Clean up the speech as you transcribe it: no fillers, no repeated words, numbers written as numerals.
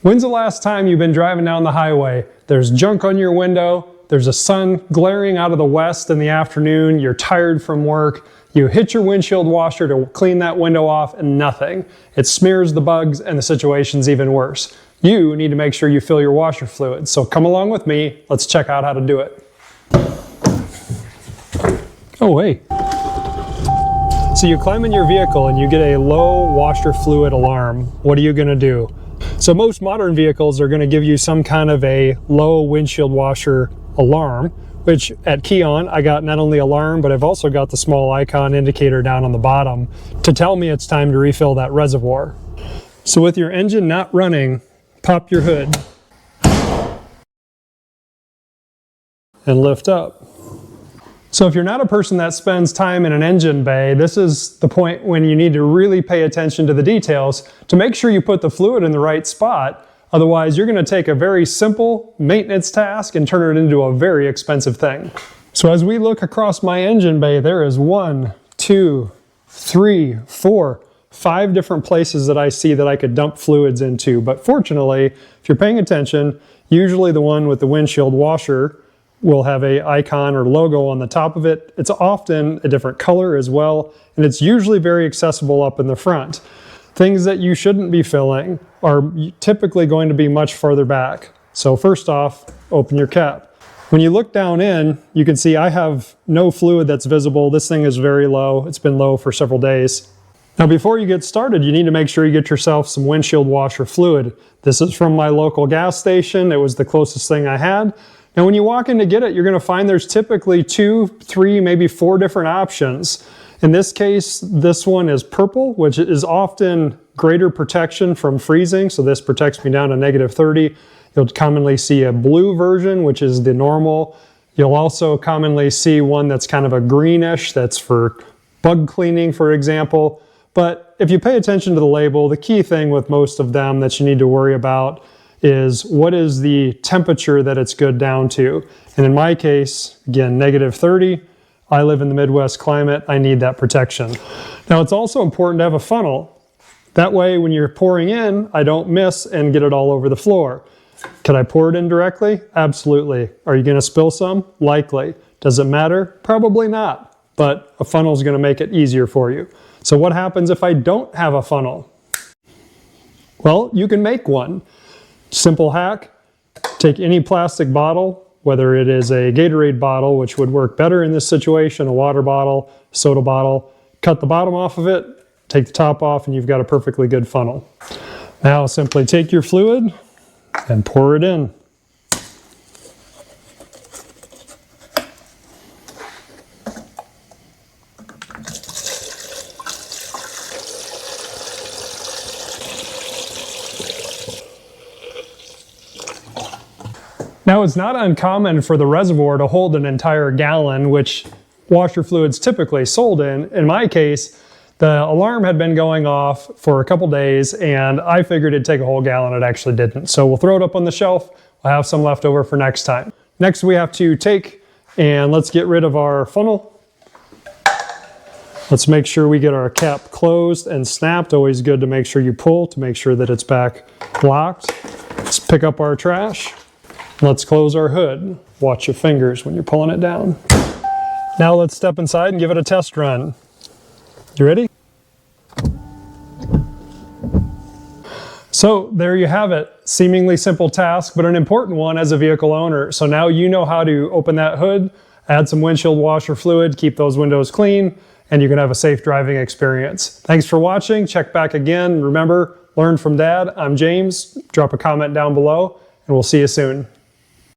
When's the last time you've been driving down the highway? There's junk on your window, there's a sun glaring out of the west in the afternoon, you're tired from work, you hit your windshield washer to clean that window off and nothing. It smears the bugs and the situation's even worse. You need to make sure you fill your washer fluid. So come along with me, let's check out how to do it. Oh, hey. So you climb in your vehicle and you get a low washer fluid alarm. What are you gonna do? So most modern vehicles are gonna give you some kind of a low windshield washer alarm, which at key on, I got not only alarm, but I've also got the small icon indicator down on the bottom to tell me it's time to refill that reservoir. So with your engine not running, pop your hood and lift up. So if you're not a person that spends time in an engine bay, this is the point when you need to really pay attention to the details to make sure you put the fluid in the right spot. Otherwise, you're going to take a very simple maintenance task and turn it into a very expensive thing. So as we look across my engine bay, there is 1, 2, 3, 4, 5 different places that I see that I could dump fluids into. But fortunately, if you're paying attention, usually the one with the windshield washer will have a icon or logo on the top of it. It's often a different color as well, and it's usually very accessible up in the front. Things that you shouldn't be filling are typically going to be much farther back. So first off, open your cap. When you look down in, you can see I have no fluid that's visible. This thing is very low. It's been low for several days. Now before you get started, you need to make sure you get yourself some windshield washer fluid. This is from my local gas station. It was the closest thing I had. Now when you walk in to get it, you're going to find there's typically 2, 3, maybe 4 different options. In this case, this one is purple, which is often greater protection from freezing. So this protects me down to -30. You'll commonly see a blue version, which is the normal. You'll also commonly see one that's kind of a greenish, that's for bug cleaning, for example. But if you pay attention to the label, the key thing with most of them that you need to worry about is what is the temperature that it's good down to. And in my case, again, -30. I live in the Midwest climate. I need that protection. Now it's also important to have a funnel. That way when you're pouring in, I don't miss and get it all over the floor. Could I pour it in directly? Absolutely. Are you gonna spill some? Likely. Does it matter? Probably not. But a funnel is gonna make it easier for you. So what happens if I don't have a funnel? Well, you can make one. Simple hack, take any plastic bottle, whether it is a Gatorade bottle, which would work better in this situation, a water bottle, soda bottle, cut the bottom off of it, take the top off, and you've got a perfectly good funnel. Now simply take your fluid and pour it in. Now it's not uncommon for the reservoir to hold an entire gallon, which washer fluid's typically sold in. In my case, the alarm had been going off for a couple days and I figured it'd take a whole gallon. It actually didn't. So we'll throw it up on the shelf. We'll have some left over for next time. Next we have to take and let's get rid of our funnel. Let's make sure we get our cap closed and snapped. Always good to make sure you pull to make sure that it's back locked. Let's pick up our trash. Let's close our hood. Watch your fingers when you're pulling it down. Now let's step inside and give it a test run. You ready? So there you have it. Seemingly simple task, but an important one as a vehicle owner. So now you know how to open that hood, add some windshield washer fluid, keep those windows clean, and you can have a safe driving experience. Thanks for watching. Check back again. Remember, learn from Dad. I'm James. Drop a comment down below, and we'll see you soon.